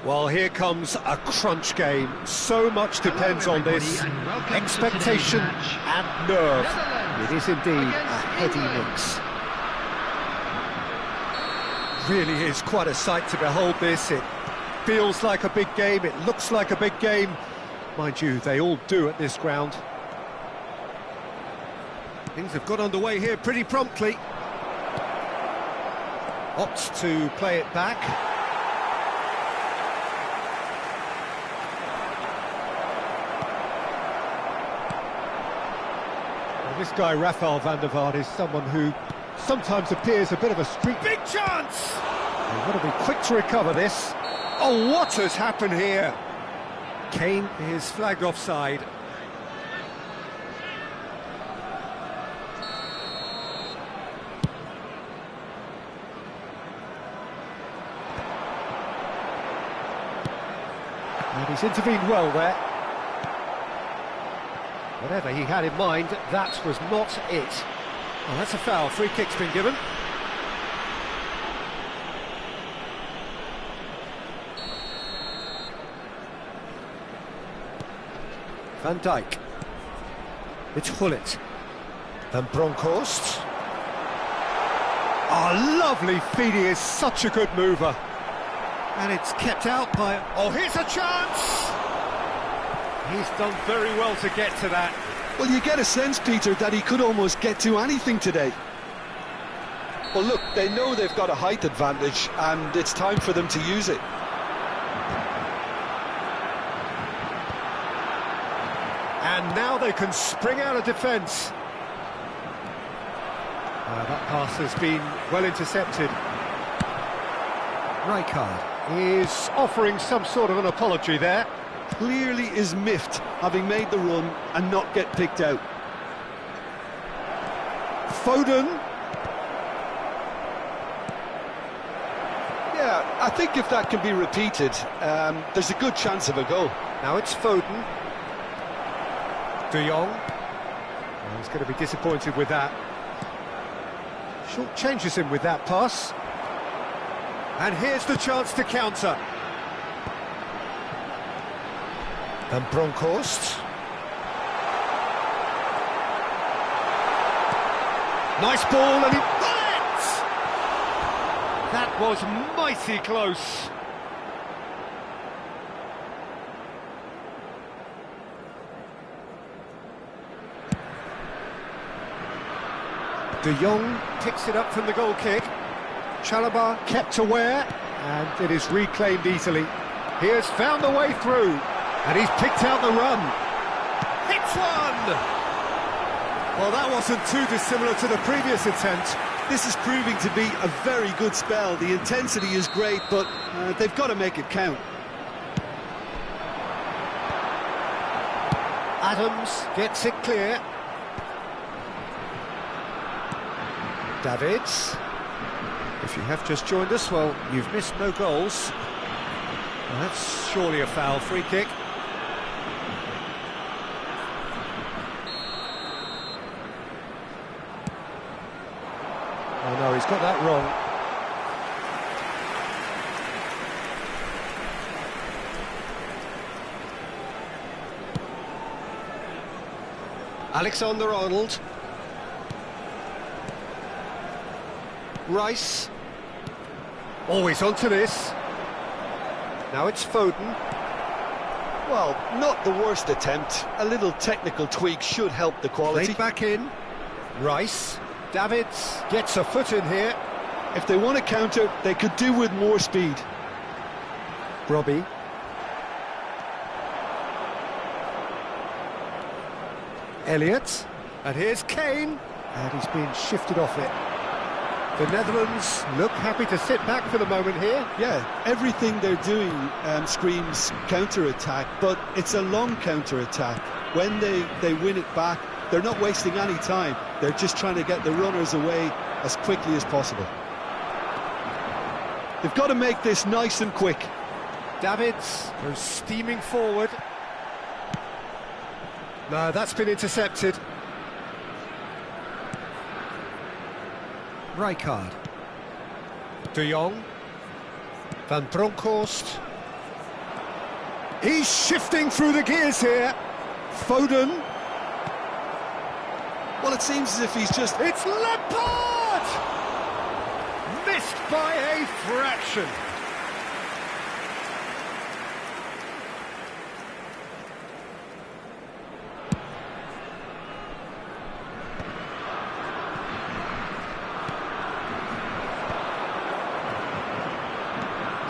Well, here comes a crunch game. So much depends on this. Expectation and nerve. It is indeed a heady mix. Really is quite a sight to behold this. It feels like a big game. It looks like a big game. Mind you, they all do at this ground. Things have got underway here pretty promptly. Opts to play it back. Well, this guy, Rafael van der Vaart, is someone who sometimes appears a bit of a streak. Big chance! They've got to be quick to recover this. Oh, what has happened here? Kane is flagged offside. And he's intervened well there. Whatever he had in mind, that was not it. Well, that's a foul. Free kick's been given. Van Dijk. It's Gullit. Van Bronckhorst. Oh, lovely feed. He is such a good mover. And it's kept out by... Oh, here's a chance! He's done very well to get to that. Well, you get a sense, Peter, that he could almost get to anything today. Well, look, they know they've got a height advantage, and it's time for them to use it. And now they can spring out of defence. That pass has been well intercepted. Rijkaard is offering some sort of an apology there. Clearly is miffed, having made the run and not get picked out. Foden. Yeah, I think if that can be repeated, there's a good chance of a goal. Now it's Foden. De Jong. Well, he's going to be disappointed with that. Short changes him with that pass. And here's the chance to counter. And Bronckhorst. Nice ball, and he got it! That was mighty close. De Jong picks it up from the goal kick. Chalobah kept aware, and it is reclaimed easily. He has found a way through, and he's picked out the run. Hits one! Well, that wasn't too dissimilar to the previous attempt. This is proving to be a very good spell. The intensity is great, but they've got to make it count. Adams gets it clear. Davids. If you have just joined us, well, you've missed no goals. Well, that's surely a foul. Free kick. Oh no, he's got that wrong. Alexander-Arnold. Rice. Always onto this. Now it's Foden. Well, not the worst attempt. A little technical tweak should help the quality. Played back in. Rice. Davids gets a foot in here. If they want to counter, they could do with more speed. Robbie. Elliott. And here's Kane. And he's been shifted off it. The Netherlands look happy to sit back for the moment here. Yeah, everything they're doing screams counter-attack, but it's a long counter-attack. When they win it back, they're not wasting any time. They're just trying to get the runners away as quickly as possible. They've got to make this nice and quick. Davids goes steaming forward. No, that's been intercepted. Rijkaard. De Jong. Van Bronckhorst. He's shifting through the gears here. Foden. Well, it seems as if he's just... It's Lampard! Missed by a fraction.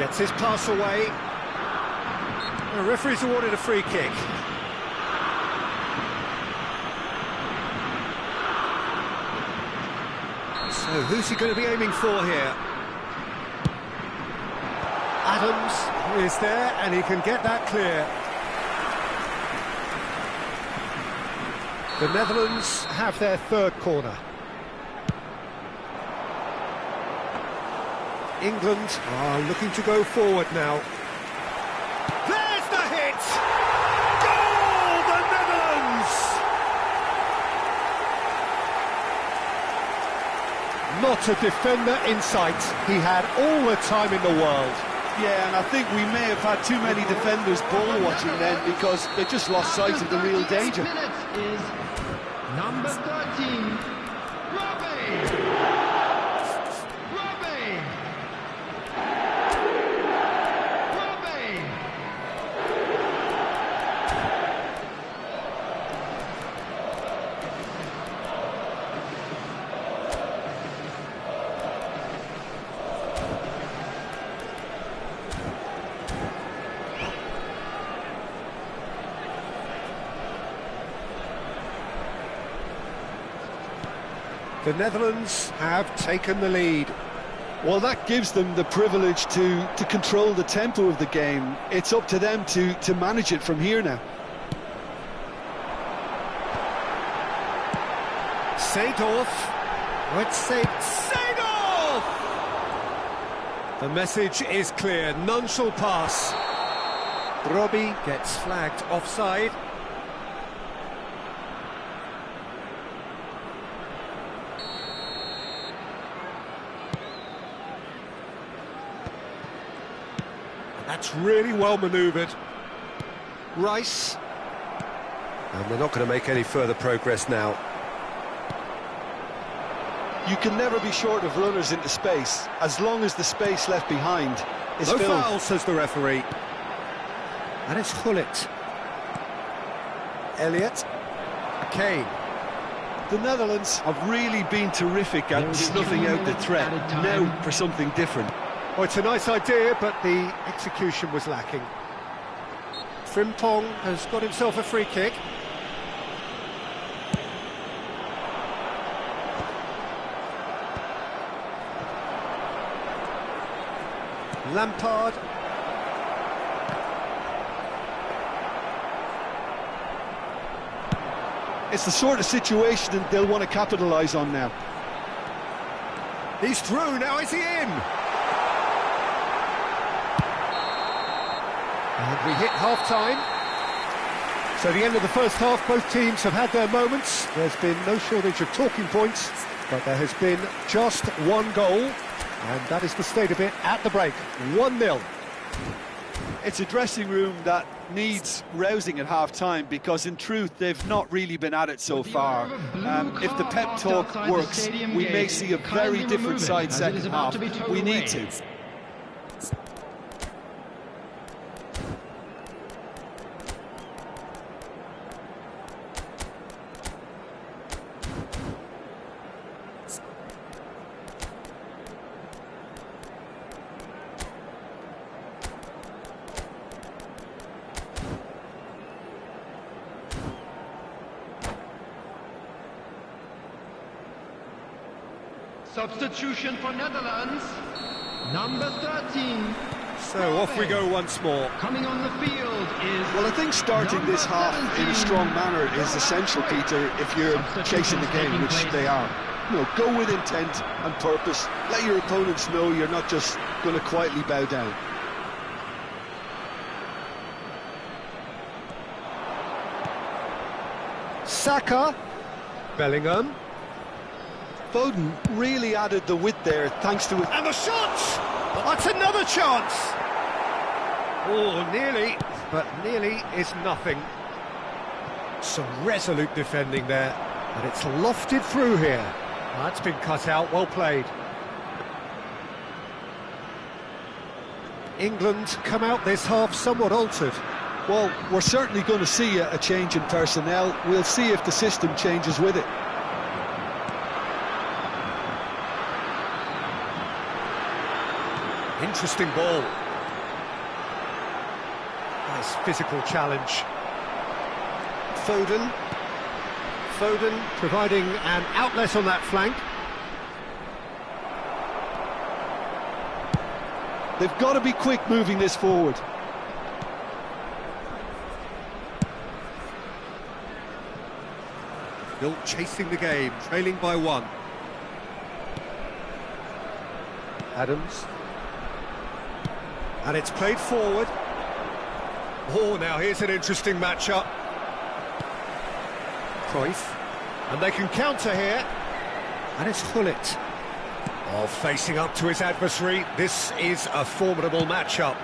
Gets his pass away. The referee's awarded a free kick. So who's he going to be aiming for here? Adams is there and he can get that clear. The Netherlands have their third corner. England are looking to go forward now. There's the hit! Goal, the Netherlands! Not a defender in sight. He had all the time in the world. Yeah, and I think we may have had too many defenders ball watching then because they just lost sight of the real danger. Is number 13, Robbie! The Netherlands have taken the lead. Well, that gives them the privilege to control the tempo of the game. It's up to them to manage it from here now. Seedorf. Let's say Seedorf! The message is clear. None shall pass. Robbie gets flagged offside. That's really well manoeuvred. Rice. And they're not going to make any further progress now. You can never be short of runners into space, as long as the space left behind is No filled. foul, says the referee. And it's Gullit. Elliott. Kane. The Netherlands have really been terrific at snuffing out the threat. Now for something different. Well, it's a nice idea, but the execution was lacking. Frimpong has got himself a free kick. Lampard. It's the sort of situation that they'll want to capitalise on now. He's through, now is he in? And we hit half-time. So the end of the first half, both teams have had their moments. There's been no shortage of talking points, but there has been just one goal, and that is the state of it at the break. 1-0. It's a dressing room that needs rousing at half-time because, in truth, they've not really been at it so far. If the pep talk works, we may see a very different side second half. We need to. Substitution for Netherlands, number 13. So off we go once more. Coming on the field is... Well, I think starting this half in a strong manner is essential, Peter, if you're chasing the game, which they are. You know, go with intent and purpose. Let your opponents know you're not just going to quietly bow down. Saka. Bellingham. Foden really added the width there, thanks to it. And the shot! That's another chance! Oh, nearly, but nearly is nothing. Some resolute defending there, and it's lofted through here. That's been cut out, well played. England come out this half somewhat altered. Well, we're certainly going to see a change in personnel. We'll see if the system changes with it. Interesting ball. Nice physical challenge. Foden. Foden providing an outlet on that flank. They've got to be quick moving this forward. Still chasing the game, trailing by 1. Adams. And it's played forward. Oh, now here's an interesting matchup. Cruyff. And they can counter here. And it's Hullet. Oh, facing up to his adversary. This is a formidable matchup.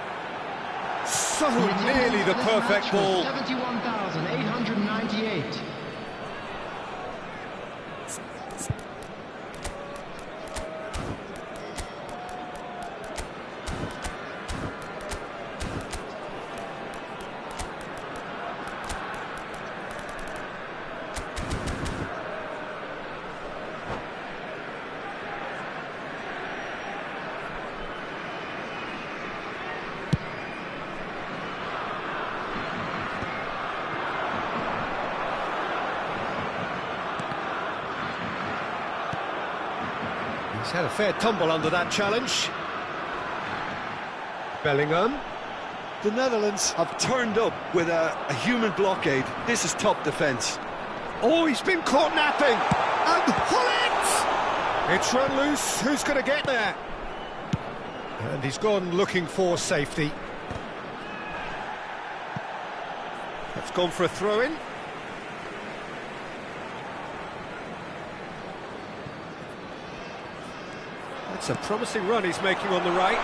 So nearly the perfect ball. 71,898. He's had a fair tumble under that challenge. Bellingham. The Netherlands have turned up with a human blockade. This is top defence. Oh, he's been caught napping. And Hullet! It's run loose. Who's going to get there? And he's gone looking for safety. That's gone for a throw-in. That's a promising run he's making on the right.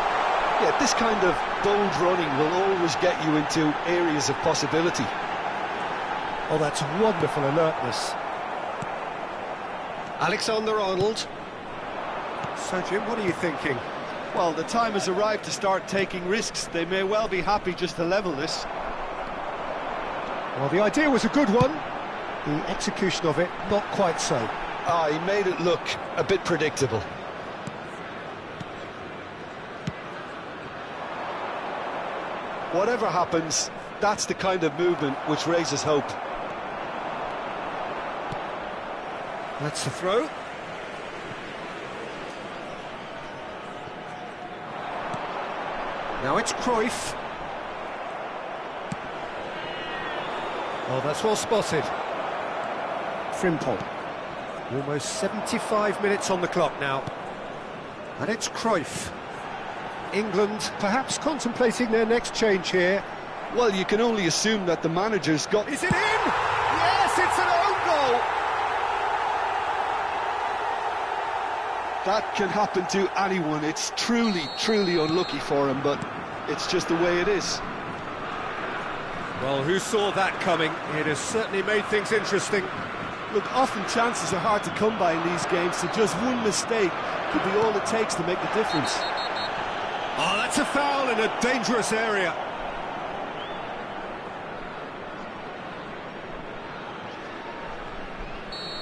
Yeah, this kind of bold running will always get you into areas of possibility. Oh, that's wonderful alertness. Alexander-Arnold. So, Jim, what are you thinking? Well, the time has arrived to start taking risks. They may well be happy just to level this. Well, the idea was a good one. The execution of it, not quite so. He made it look a bit predictable. Whatever happens, that's the kind of movement which raises hope. That's the throw. Now it's Cruyff. Oh, that's well spotted. Frimpong. Almost 75 minutes on the clock now. And it's Cruyff. England perhaps contemplating their next change here. Well, you can only assume that the manager's got... Is it in? Yes, it's an own goal! That can happen to anyone. It's truly, truly unlucky for him, but it's just the way it is. Well, who saw that coming? It has certainly made things interesting. Look, often chances are hard to come by in these games, so just one mistake could be all it takes to make the difference. Oh, that's a foul in a dangerous area.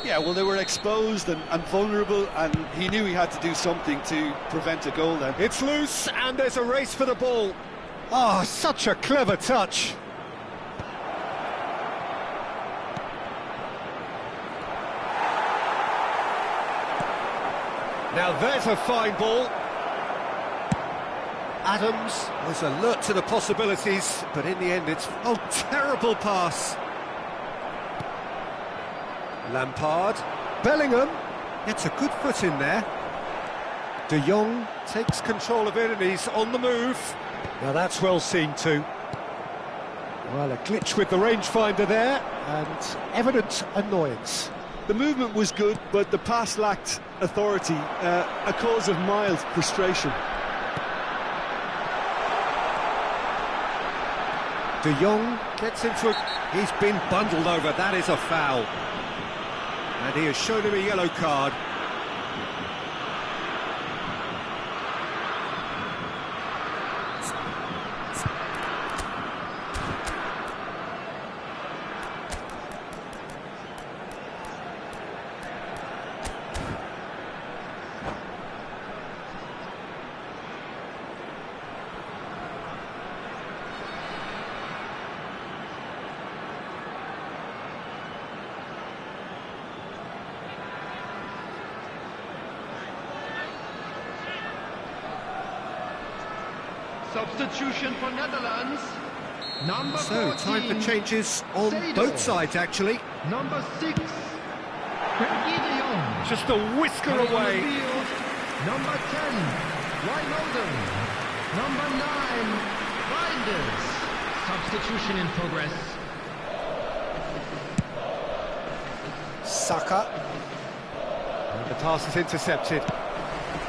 Yeah, well, they were exposed and vulnerable, and he knew he had to do something to prevent a goal then. It's loose, and there's a race for the ball. Oh, such a clever touch. Now there's a fine ball. Adams was alert to the possibilities, but in the end it's... Oh, terrible pass. Lampard. Bellingham gets a good foot in there. De Jong takes control of it and he's on the move. Now that's well seen too. Well, a glitch with the rangefinder there and evident annoyance. The movement was good, but the pass lacked authority, a cause of mild frustration. De Jong gets into it. He's been bundled over. That is a foul. And he has shown him a yellow card. Substitution for Netherlands. Number 14. Time for changes on Seedorf. both sides, actually. Number 6. Gideon. Just a whisker Coming on the away. field. Number 10. Wijnaldum. Number 9. Reinders. Substitution in progress. Saka. And the pass is intercepted.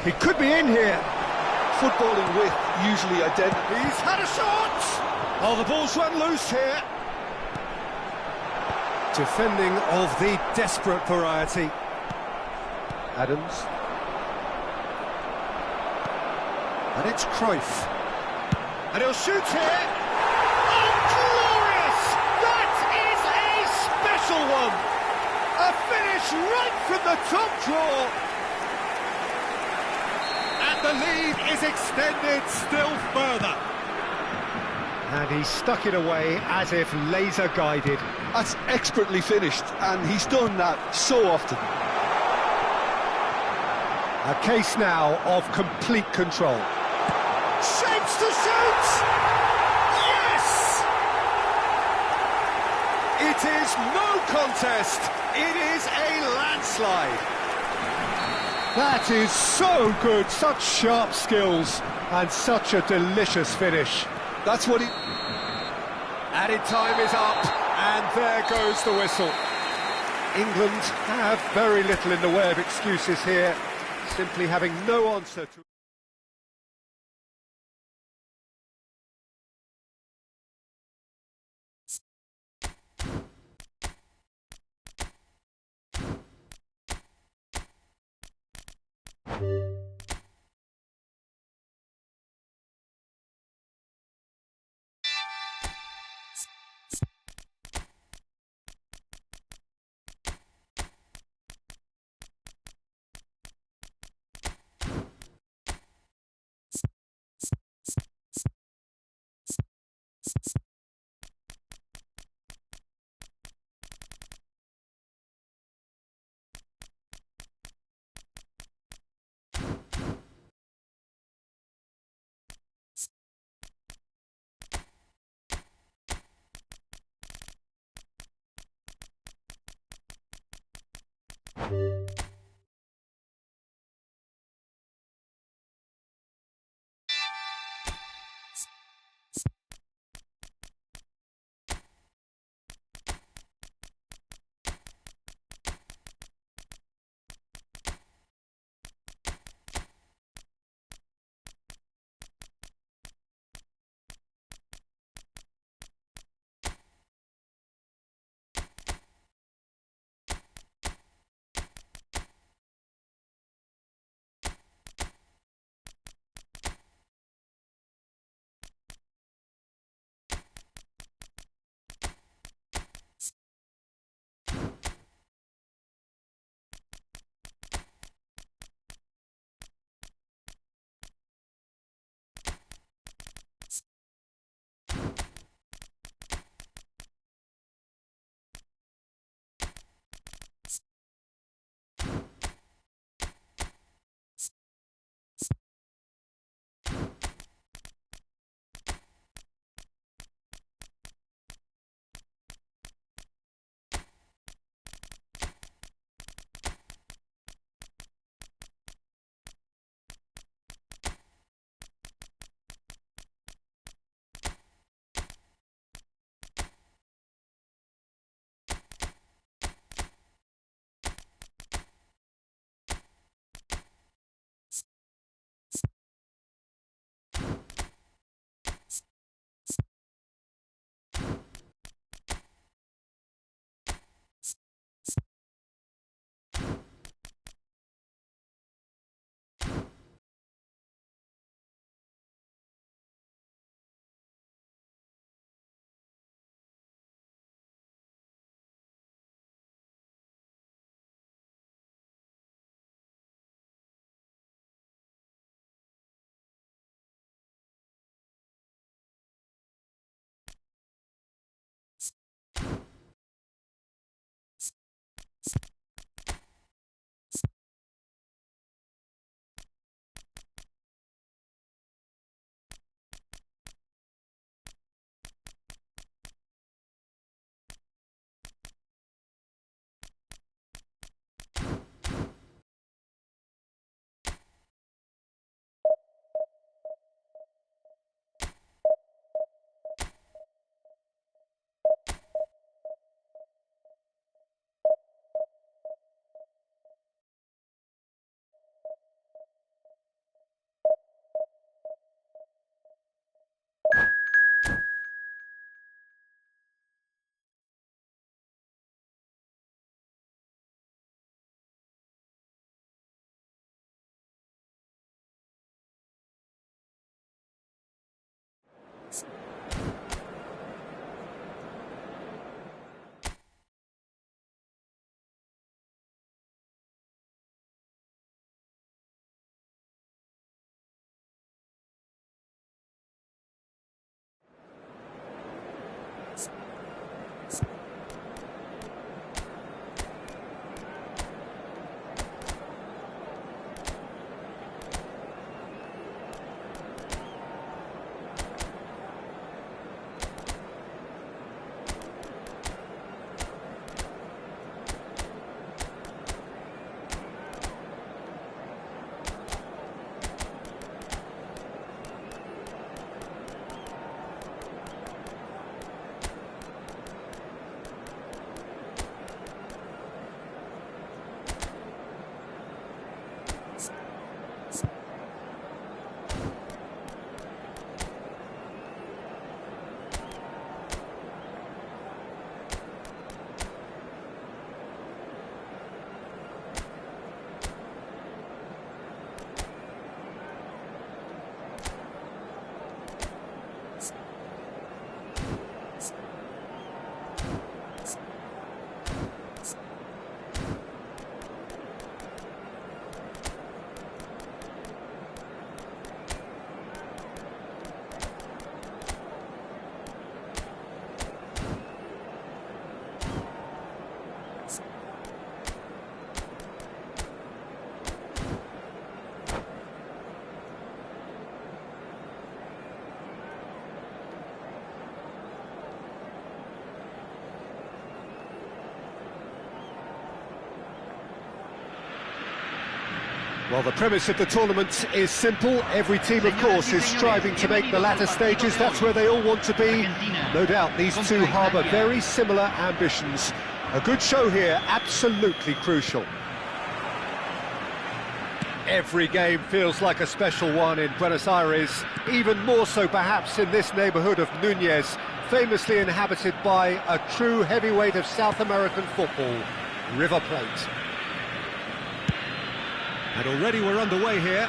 He could be in here. Footballing with usually identical. He's had a shot! Oh, the ball's run loose here. Defending of the desperate variety. Adams. And it's Cruyff. And he'll shoot here. Oh, glorious! That is a special one! A finish right from the top draw. And the lead is extended still further. And he stuck it away as if laser guided. That's expertly finished, and he's done that so often. A case now of complete control. Shapes to shoot! Yes! It is no contest. It is a landslide. That is so good. Such sharp skills and such a delicious finish. That's what he... Added time is up, and there goes the whistle. England have very little in the way of excuses here, simply having no answer to... Well, the premise of the tournament is simple. Every team, of course, is striving to make the latter stages. That's where they all want to be. No doubt these two harbour very similar ambitions. A good show here, absolutely crucial. Every game feels like a special one in Buenos Aires, even more so perhaps in this neighbourhood of Núñez, famously inhabited by a true heavyweight of South American football, River Plate. And already we're underway here.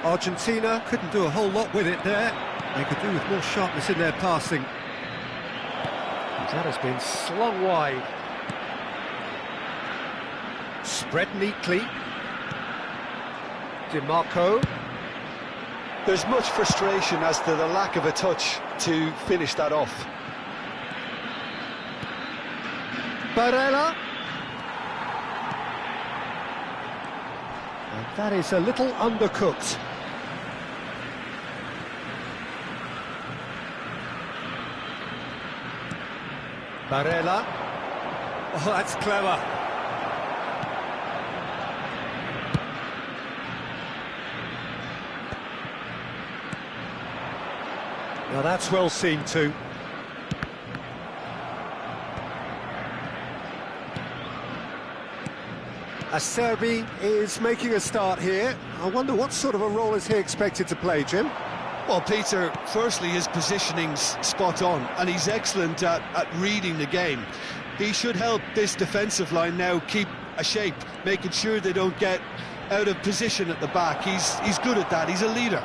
Argentina couldn't do a whole lot with it there. They could do with more sharpness in their passing. That has been slung wide. Spread neatly. DiMarco. There's much frustration as to the lack of a touch to finish that off. Barella. And that is a little undercooked. Barella. Oh, that's clever. Now that's well seen too. Acerbi is making a start here. I wonder what sort of a role is he expected to play, Jim? Well, Peter, firstly, his positioning's spot on, and he's excellent at reading the game. He should help this defensive line now keep a shape, making sure they don't get out of position at the back. He's good at that, he's a leader.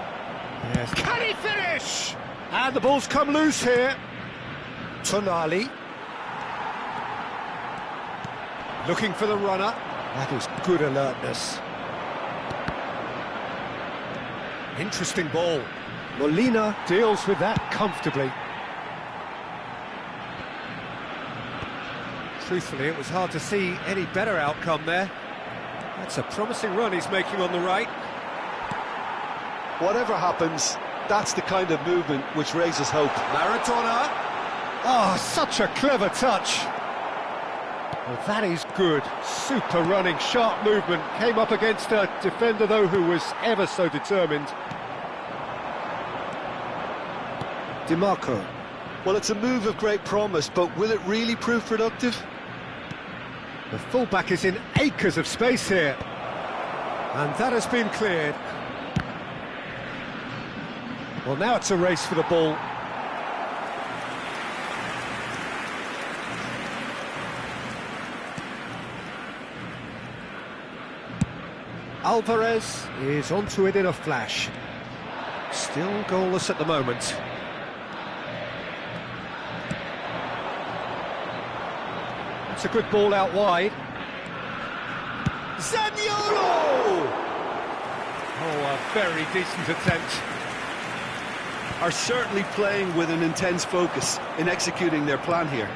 Yes. Can he finish? And the ball's come loose here. Tonali. Looking for the runner. That is good alertness. Interesting ball. Molina deals with that comfortably. Truthfully, it was hard to see any better outcome there. That's a promising run he's making on the right. Whatever happens, that's the kind of movement which raises hope. Maradona. Oh, such a clever touch. Well, that is good. Super running, sharp movement. Came up against a defender, though, who was ever so determined. DiMarco. Well, it's a move of great promise, but will it really prove productive? The fullback is in acres of space here. And that has been cleared. Well, now it's a race for the ball. Alvarez is onto it in a flash. Still goalless at the moment. It's a good ball out wide. Zaniolo! Oh, a very decent attempt. Are certainly playing with an intense focus in executing their plan here.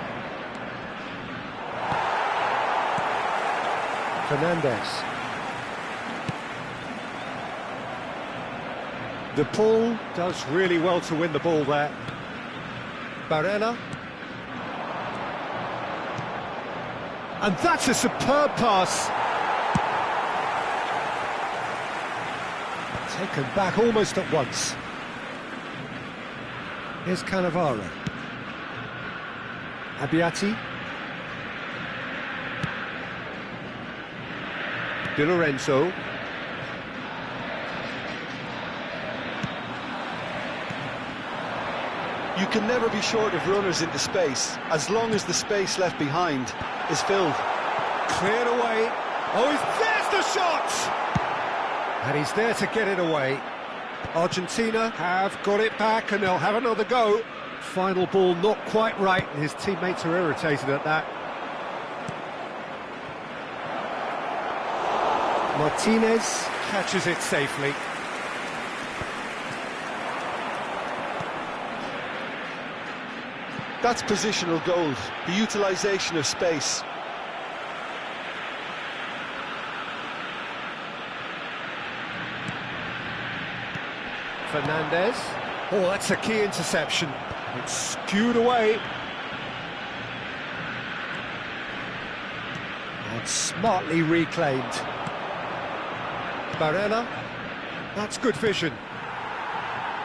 Fernandez. De Paul does really well to win the ball there. Barella. And that's a superb pass. Taken back almost at once. Here's Cannavaro. Abbiati. Di Lorenzo. You can never be short of runners into space, as long as the space left behind is filled. Cleared away. Oh, there's the shot! And he's there to get it away. Argentina have got it back and they'll have another go. Final ball not quite right, and his teammates are irritated at that. Martinez catches it safely. That's positional gold, the utilisation of space. Fernandez. Oh, that's a key interception. It's skewed away. And smartly reclaimed. Barella, that's good vision.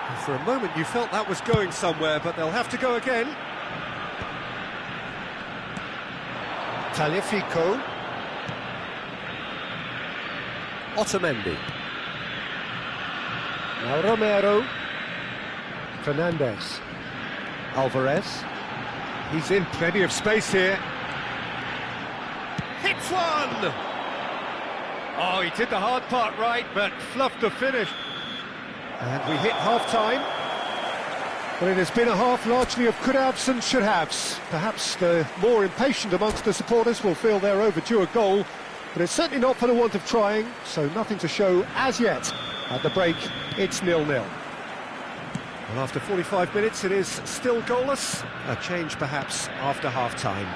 And for a moment you felt that was going somewhere, but they'll have to go again. Tagliafico. Otamendi. Now Romero. Fernandez. Alvarez. He's in plenty of space here. Hits one! Oh, he did the hard part right, but fluffed the finish. And we hit half-time. Well, it has been a half largely of could-haves and should-haves. Perhaps the more impatient amongst the supporters will feel they're overdue a goal, but it's certainly not for the want of trying, so nothing to show as yet. At the break, it's 0-0. Well, after 45 minutes, it is still goalless. A change, perhaps, after half-time.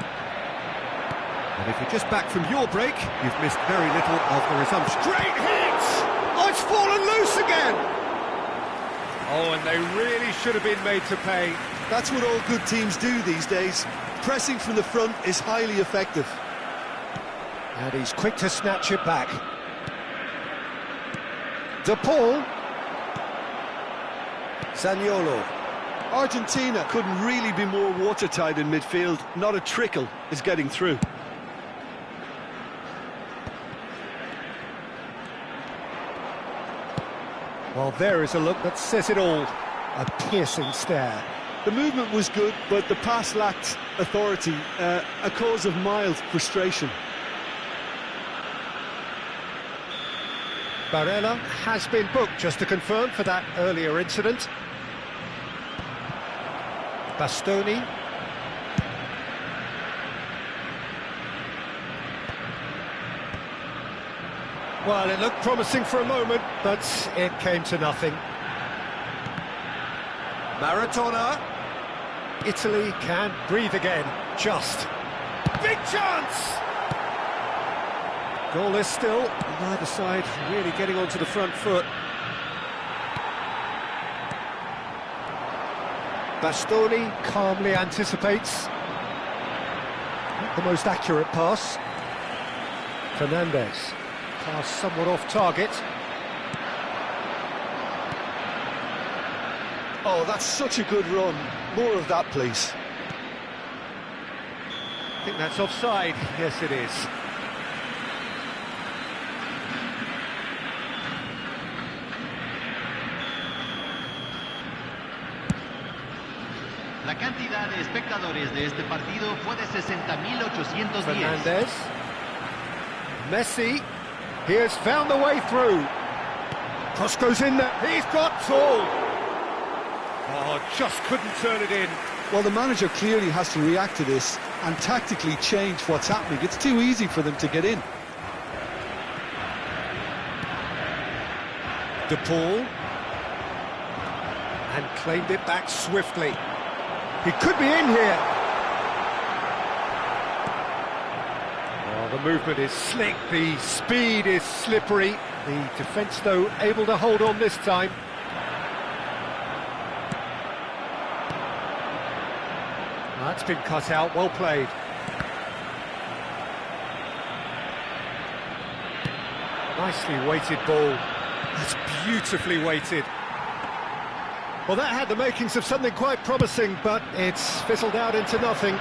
And if you're just back from your break, you've missed very little of the resumption. Great hit! Oh, it's fallen loose again! Oh, and they really should have been made to pay. That's what all good teams do these days. Pressing from the front is highly effective. And he's quick to snatch it back. De Paul. Zaniolo. Argentina couldn't really be more watertight in midfield. Not a trickle is getting through. Well, there is a look that says it all. A piercing stare. The movement was good, but the pass lacked authority, a cause of mild frustration. Barella has been booked, just to confirm, for that earlier incident. Bastoni. Well, it looked promising for a moment, but it came to nothing. Maradona. Italy can breathe again, just. Big chance! Goalless still, neither side really getting onto the front foot. Bastoni calmly anticipates. Not the most accurate pass. Fernandez. Pass somewhat off target. Oh, that's such a good run. More of that, please. I think that's offside. Yes, it is. La cantidad de espectadores de este partido fue de 60.810. Fernandez. Messi. He has found the way through. Cross goes in there. He's got tall. Oh, just couldn't turn it in. Well, the manager clearly has to react to this and tactically change what's happening. It's too easy for them to get in. De Paul. And claimed it back swiftly. He could be in here. Oh, the movement is slick, the speed is slippery. The defence, though, able to hold on this time. That's been cut out, well played. Nicely weighted ball. That's beautifully weighted. Well, that had the makings of something quite promising, but it's fizzled out into nothing.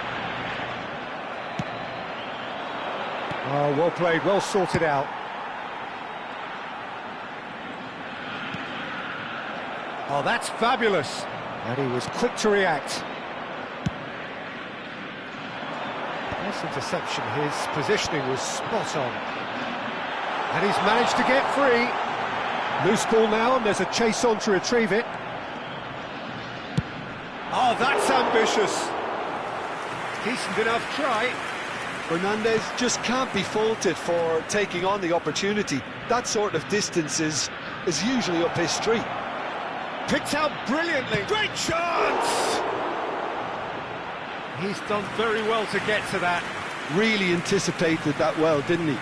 Oh, well played, well sorted out. Oh, that's fabulous. And he was quick to react. Nice interception, his positioning was spot on. And he's managed to get free. Loose ball now, and there's a chase on to retrieve it. Oh, that's ambitious. Decent enough try. Fernandez just can't be faulted for taking on the opportunity. That sort of distance is usually up his street. Picked out brilliantly. Great chance! He's done very well to get to that. Really anticipated that well, didn't he?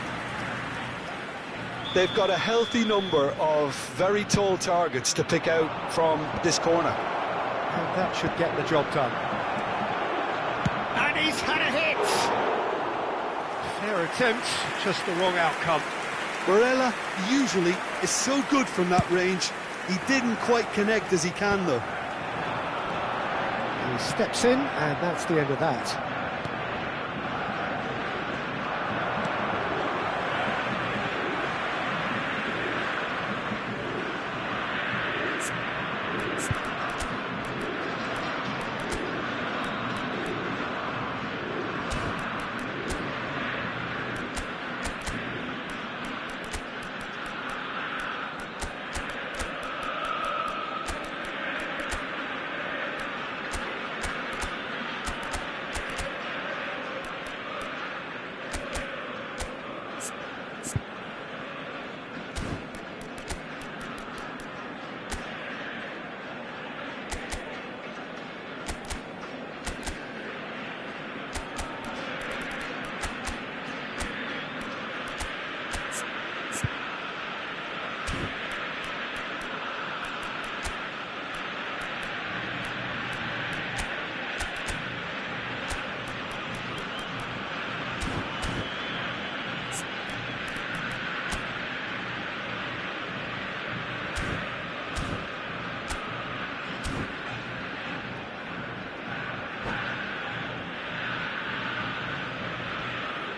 They've got a healthy number of very tall targets to pick out from this corner. And that should get the job done. And he's had a hit! Fair attempt, just the wrong outcome. Barella usually is so good from that range. He didn't quite connect as he can, though. He steps in, and that's the end of that.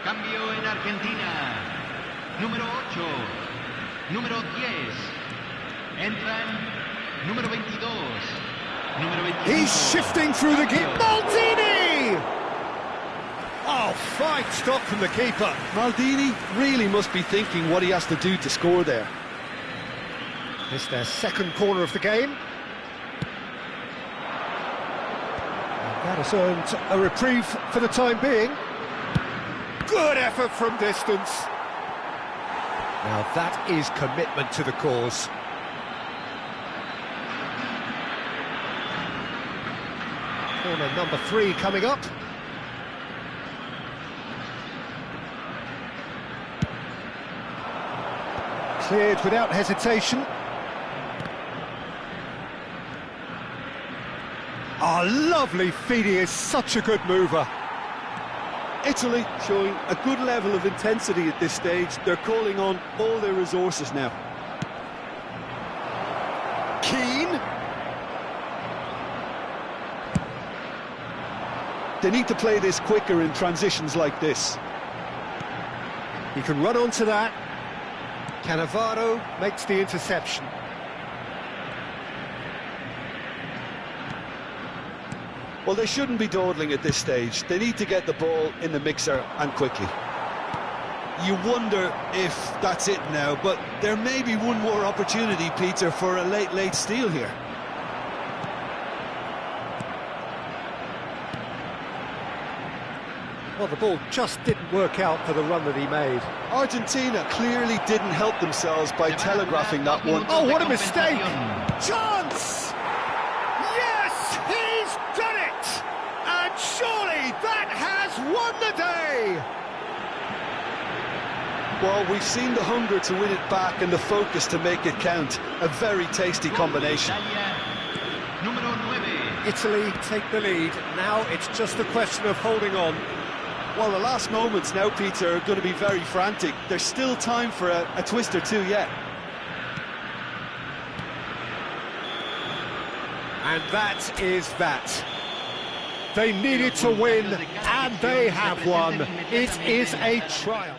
Cambio en Argentina. Número 8. Número 10. Entran número 22. Número 25. He's shifting through the keeper. Maldini! Oh, fine stop from the keeper. Maldini really must be thinking what he has to do to score there. It's their second corner of the game. And that has earned a reprieve for the time being. Good effort from distance. Now that is commitment to the cause. Corner number 3 coming up. Cleared without hesitation. Oh, lovely feed, he is such a good mover. Italy showing a good level of intensity at this stage. They're calling on all their resources now. Keane. They need to play this quicker in transitions like this. He can run onto that. Cannavaro makes the interception. Well, they shouldn't be dawdling at this stage. They need to get the ball in the mixer and quickly. You wonder if that's it now, but there may be one more opportunity, Peter, for a late steal here. Well, the ball just didn't work out for the run that he made. Argentina clearly didn't help themselves by telegraphing that one. Oh, what a mistake! Chance! Yes, he's done it! And surely that has won the day! Well, we've seen the hunger to win it back and the focus to make it count. A very tasty combination. Italy take the lead. Now it's just a question of holding on. Well, the last moments now, Peter, are going to be very frantic. There's still time for a twist or two yet. And that is that. They needed to win, and they have won. It is a triumph.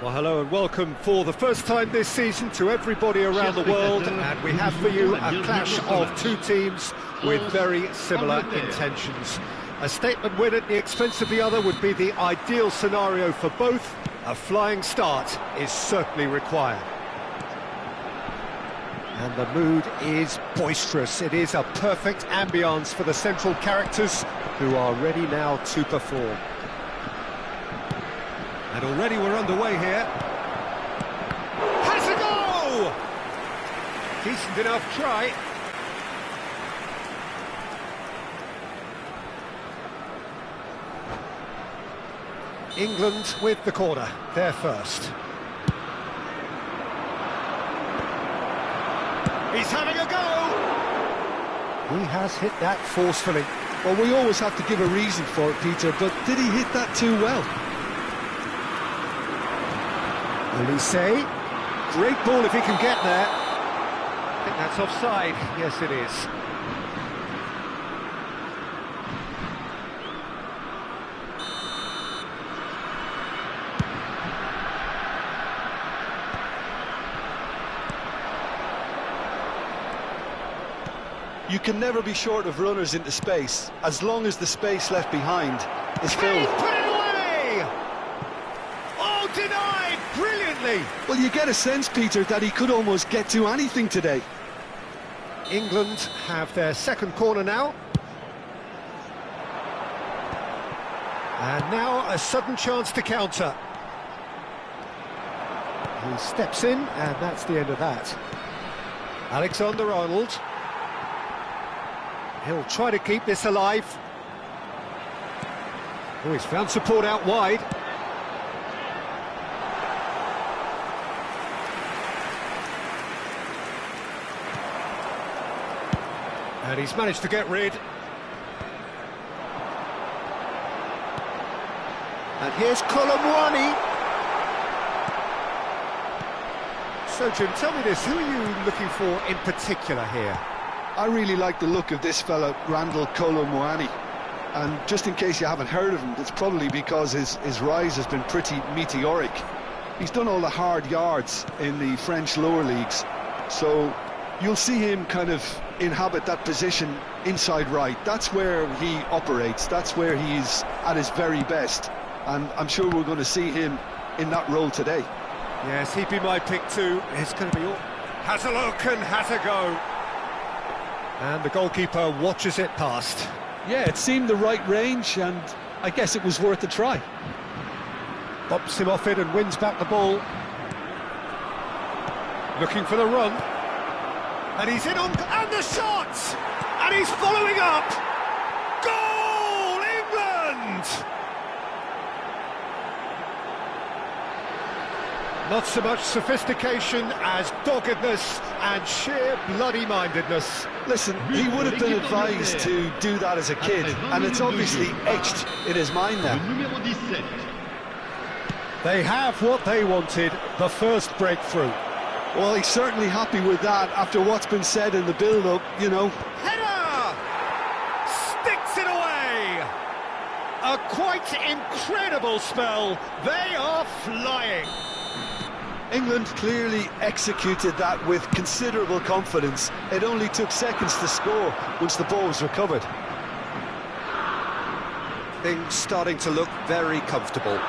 Well, hello and welcome for the first time this season to everybody around the world, and we have for you a clash of two teams with very similar intentions. A statement win at the expense of the other would be the ideal scenario for both. A flying start is certainly required. And the mood is boisterous. It is a perfect ambience for the central characters who are ready now to perform. And already we're underway here. Has a goal! Decent enough try. England with the corner, they're first. He's having a go! He has hit that forcefully. Well, we always have to give a reason for it, Peter, but did he hit that too well? Olise, great ball if he can get there. I think that's offside. Yes, it is. You can never be short of runners into space, as long as the space left behind is filled. Put it away! Oh, denied! Brilliantly! Well, you get a sense, Peter, that he could almost get to anything today. England have their second corner now. And now a sudden chance to counter. He steps in, and that's the end of that. Alexander-Arnold. He'll try to keep this alive. Oh, he's found support out wide. And he's managed to get rid. And here's Colomwani. So, Jim, tell me this, who are you looking for in particular here? I really like the look of this fella, Randall Colomwani. And just in case you haven't heard of him, it's probably because his rise has been pretty meteoric. He's done all the hard yards in the French lower leagues, so you'll see him kind of inhabit that position inside right. That's where he operates, that's where he's at his very best, and I'm sure we're going to see him in that role today. Yes, he'd be my pick too. It's going to be all... Has a look and has a go. And the goalkeeper watches it past. Yeah, it seemed the right range, and I guess it was worth a try. Bops him off it and wins back the ball. Looking for the run. And he's in on... And the shot! And he's following up! Goal! England! Not so much sophistication as doggedness and sheer bloody-mindedness. Listen, he would have been advised to do that as a kid, and it's obviously etched in his mind now. They have what they wanted, the first breakthrough. Well, he's certainly happy with that after what's been said in the build-up, you know. Header! Sticks it away! A quite incredible spell. They are flying. England clearly executed that with considerable confidence. It only took seconds to score once the ball was recovered. Things starting to look very comfortable.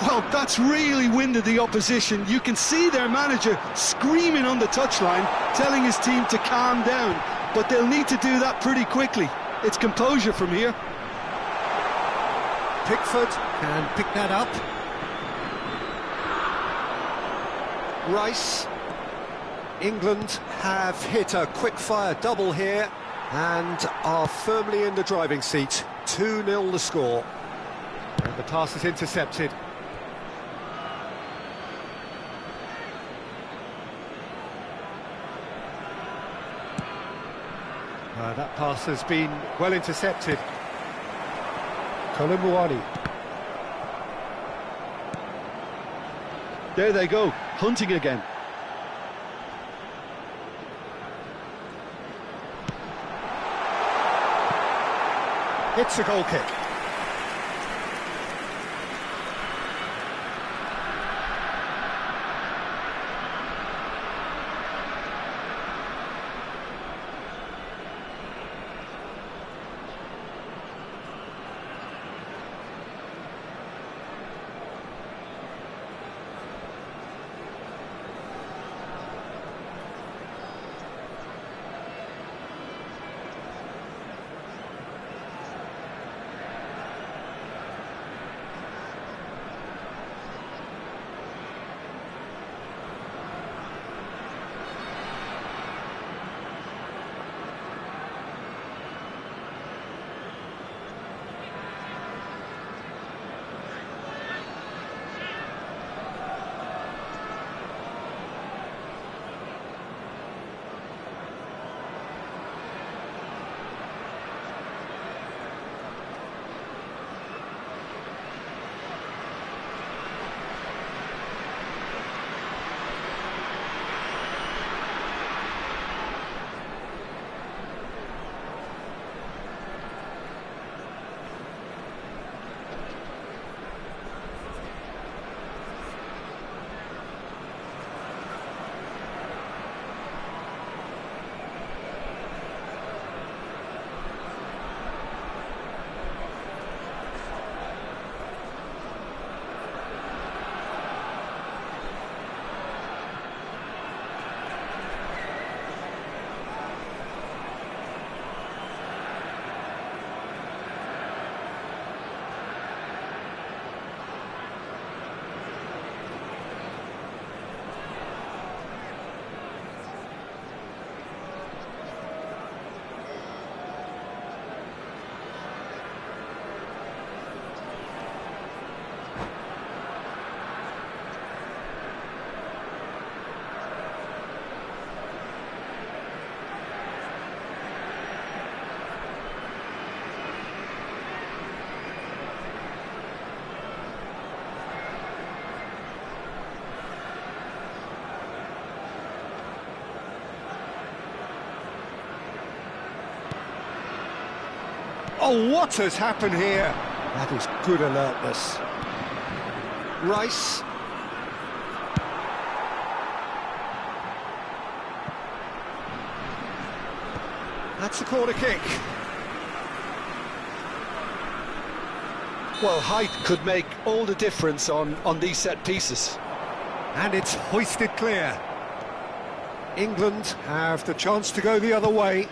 Well, that's really winded the opposition. You can see their manager screaming on the touchline, telling his team to calm down, but they'll need to do that pretty quickly. It's composure from here. Pickford can pick that up. Rice. England have hit a quick-fire double here and are firmly in the driving seat. 2-0 the score. And the pass is intercepted. That pass has been well intercepted. Colomwani. There they go, hunting again. It's a goal kick. Oh, what has happened here? That is good alertness. Rice. That's a corner kick. Well, height could make all the difference on these set pieces. And it's hoisted clear. England have the chance to go the other way.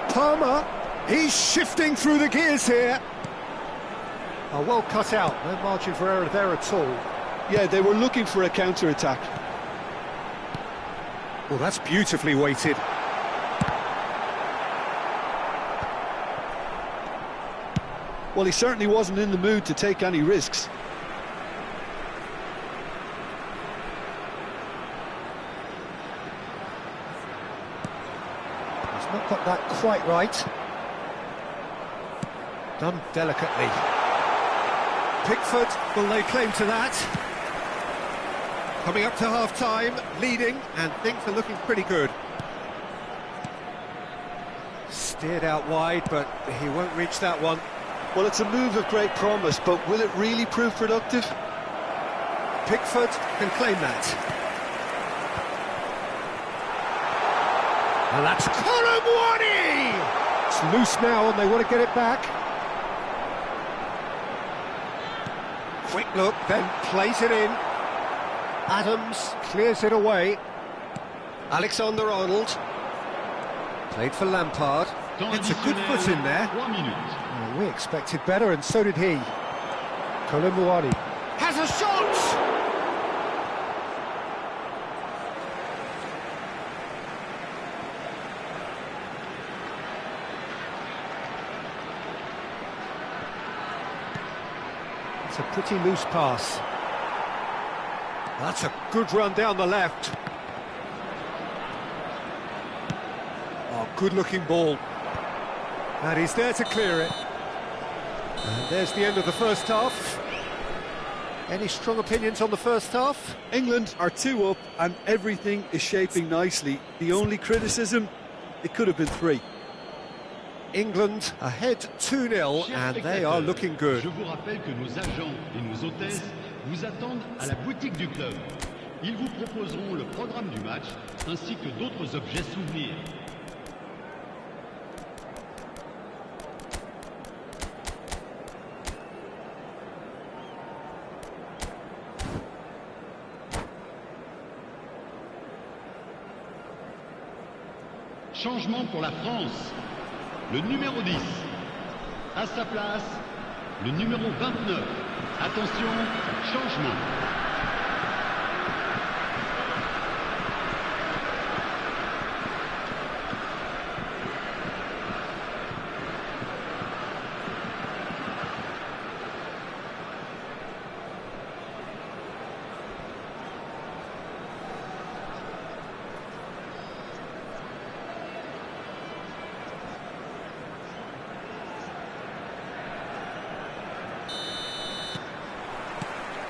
Palmer, he's shifting through the gears here. Oh, well cut out, no margin for error there at all. Yeah, they were looking for a counter-attack. Well, that's beautifully weighted. Well, he certainly wasn't in the mood to take any risks. He's not got that quite right. Done delicately. Pickford will lay claim to that. Coming up to half-time, leading, and things are looking pretty good. Steered out wide, but he won't reach that one. Well, it's a move of great promise, but will it really prove productive? Pickford can claim that. And that's Colomwani! It's loose now, and they want to get it back. Quick look, then plays it in. Adams clears it away. Alexander-Arnold. Played for Lampard. It's a good foot in there. Well, we expected better, and so did he. Colomwani has a shot! It's a pretty loose pass. That's a good run down the left. Oh, good-looking ball. And he's there to clear it. And there's the end of the first half. Any strong opinions on the first half? England are 2 up and everything is shaping nicely. The only criticism, it could have been 3. England ahead 2-0 and they are looking good. Je vous rappelle que nos agents et nos hôtesses vous attendent à la boutique du club. Ils vous proposeront le programme du match ainsi que d'autres objets souvenirs. Changement pour la France. Le numéro 10. À sa place, le numéro 29. Attention, changement.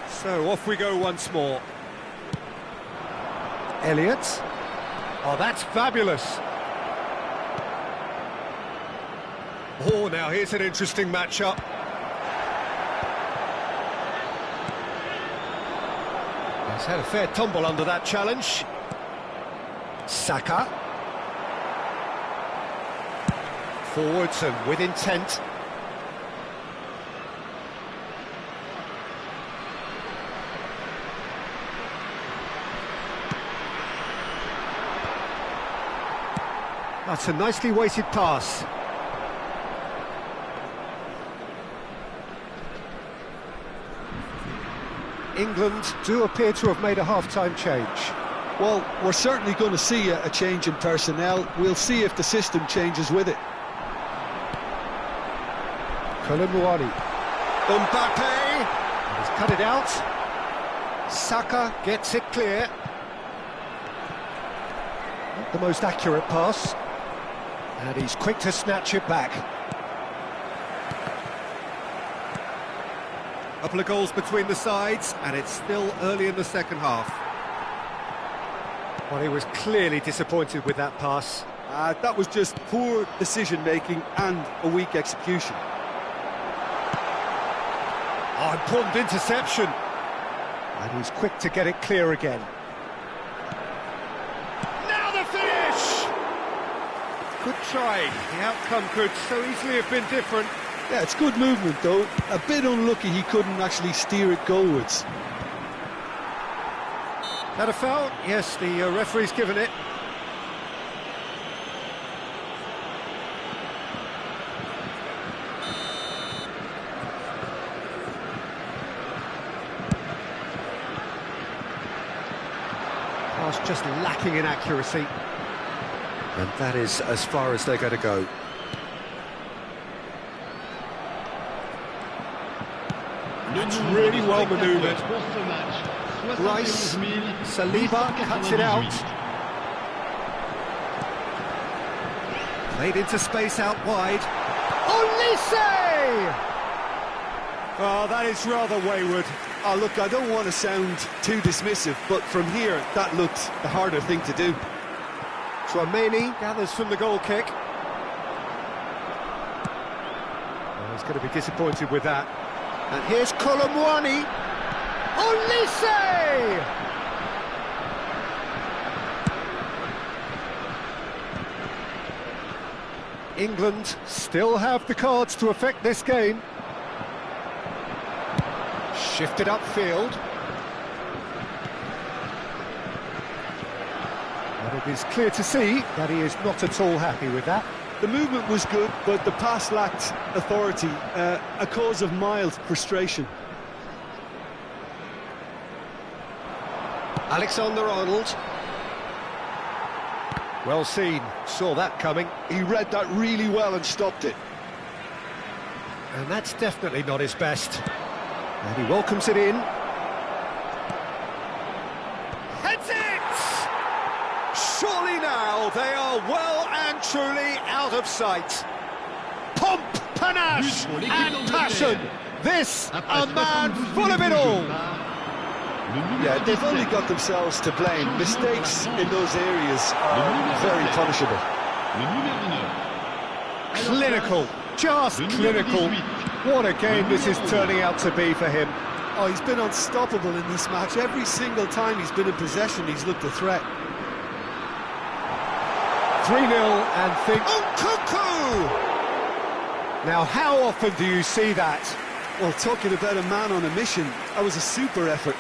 So off we go once more. Elliott. Oh, that's fabulous. Oh, now here's an interesting matchup. He's had a fair tumble under that challenge. Saka. Forwards and with intent. That's a nicely weighted pass. England do appear to have made a half-time change. Well, we're certainly going to see a change in personnel. We'll see if the system changes with it. Colomwani. Mbappe. He's cut it out. Saka gets it clear. Not the most accurate pass. And he's quick to snatch it back. A couple of goals between the sides, and it's still early in the second half. Well, he was clearly disappointed with that pass. That was just poor decision-making and a weak execution. Oh, important interception. And he's quick to get it clear again. Now the finish! Good try. The outcome could so easily have been different. Yeah, it's good movement, though. A bit unlucky he couldn't actually steer it goalwards. That a foul? Yes, the referee's given it. Pass just lacking in accuracy. And that is as far as they're going to go. That's really well manoeuvred. Rice, Saliba cuts it out. Played into space out wide. Olise! Oh, that is rather wayward. Oh, look, I don't want to sound too dismissive, but from here, that looked the harder thing to do. Chouameni gathers from the goal kick. Oh, he's going to be disappointed with that. And here's Colomwani. Olise! England still have the cards to affect this game. Shifted upfield. And it is clear to see that he is not at all happy with that. The movement was good, but the pass lacked authority, a cause of mild frustration. Alexander-Arnold. Well seen, saw that coming. He read that really well and stopped it. And that's definitely not his best. And he welcomes it in. Heads it! Surely now they are well and truly out of sight. Pomp, panache and passion. This a man full of it all. Yeah, they've only got themselves to blame. Mistakes in those areas are very punishable. Clinical, just clinical. What a game this is turning out to be for him. Oh, he's been unstoppable in this match. Every single time he's been in possession, he's looked a threat. 3-0 and think, oh, cuckoo! Now, how often do you see that? Well, talking about a man on a mission, that was a super effort.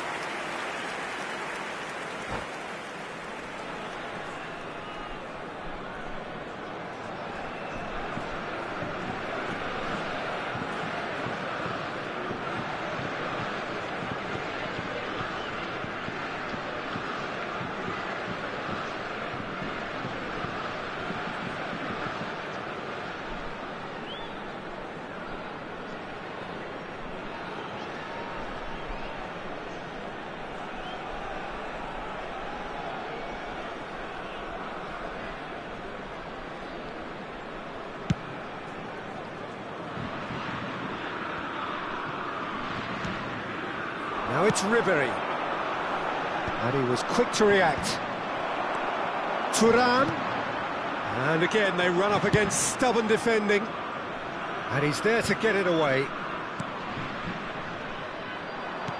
Now it's Ribery. And he was quick to react. Thuram. And again, they run up against stubborn defending. And he's there to get it away.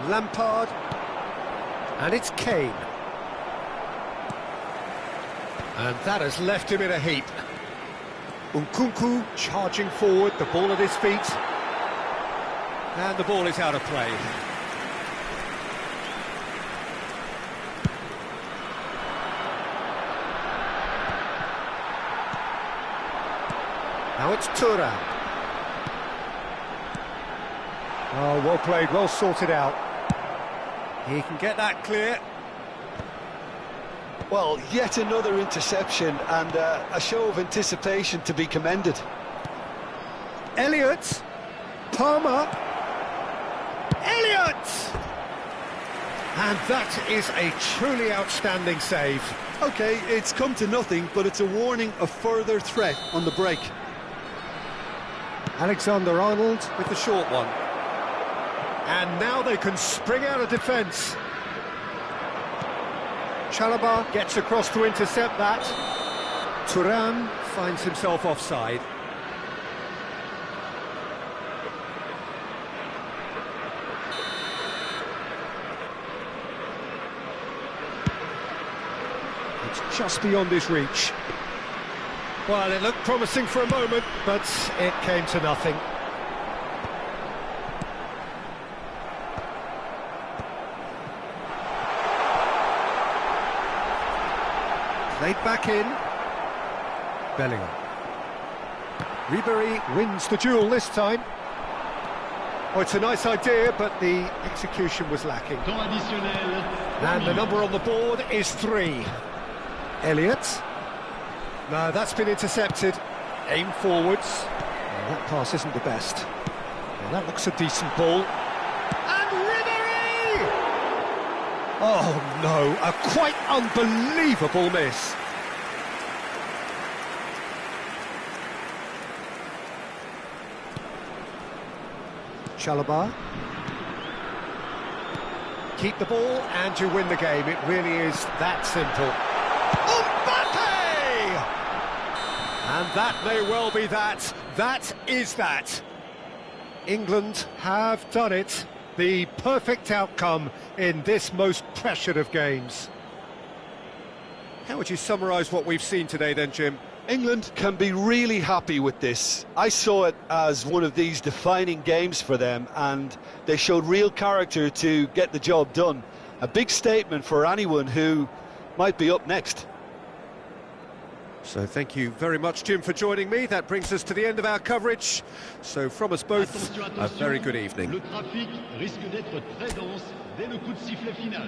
Lampard. And it's Kane. And that has left him in a heap. Nkunku charging forward, the ball at his feet. And the ball is out of play. Now it's Thuram. Oh, well played, well sorted out. He can get that clear. Well, yet another interception and a show of anticipation to be commended. Elliott. Palmer. Elliott! And that is a truly outstanding save. OK, it's come to nothing, but it's a warning of further threat on the break. Alexander-Arnold with the short one. And now they can spring out of defence. Chalobah gets across to intercept that. Thuram finds himself offside. It's just beyond his reach. Well, it looked promising for a moment, but it came to nothing. Played back in. Bellingham. Ribéry wins the duel this time. Oh, it's a nice idea, but the execution was lacking. Temps additionnel. And the number on the board is 3. Elliott. No, that's been intercepted. Aim forwards. Well, that pass isn't the best. Well, that looks a decent ball. And Ribéry! Oh no, a quite unbelievable miss. Chalobah. Keep the ball and you win the game. It really is that simple. And that may well be that. That is that. England have done it. The perfect outcome in this most pressured of games. How would you summarise what we've seen today then, Jim? England can be really happy with this. I saw it as one of these defining games for them, and they showed real character to get the job done. A big statement for anyone who might be up next. So thank you very much, Jim, for joining me. That brings us to the end of our coverage. So from us both, Attention, a very good evening. Le trafic risque d'être très dense dès le coup de sifflet final.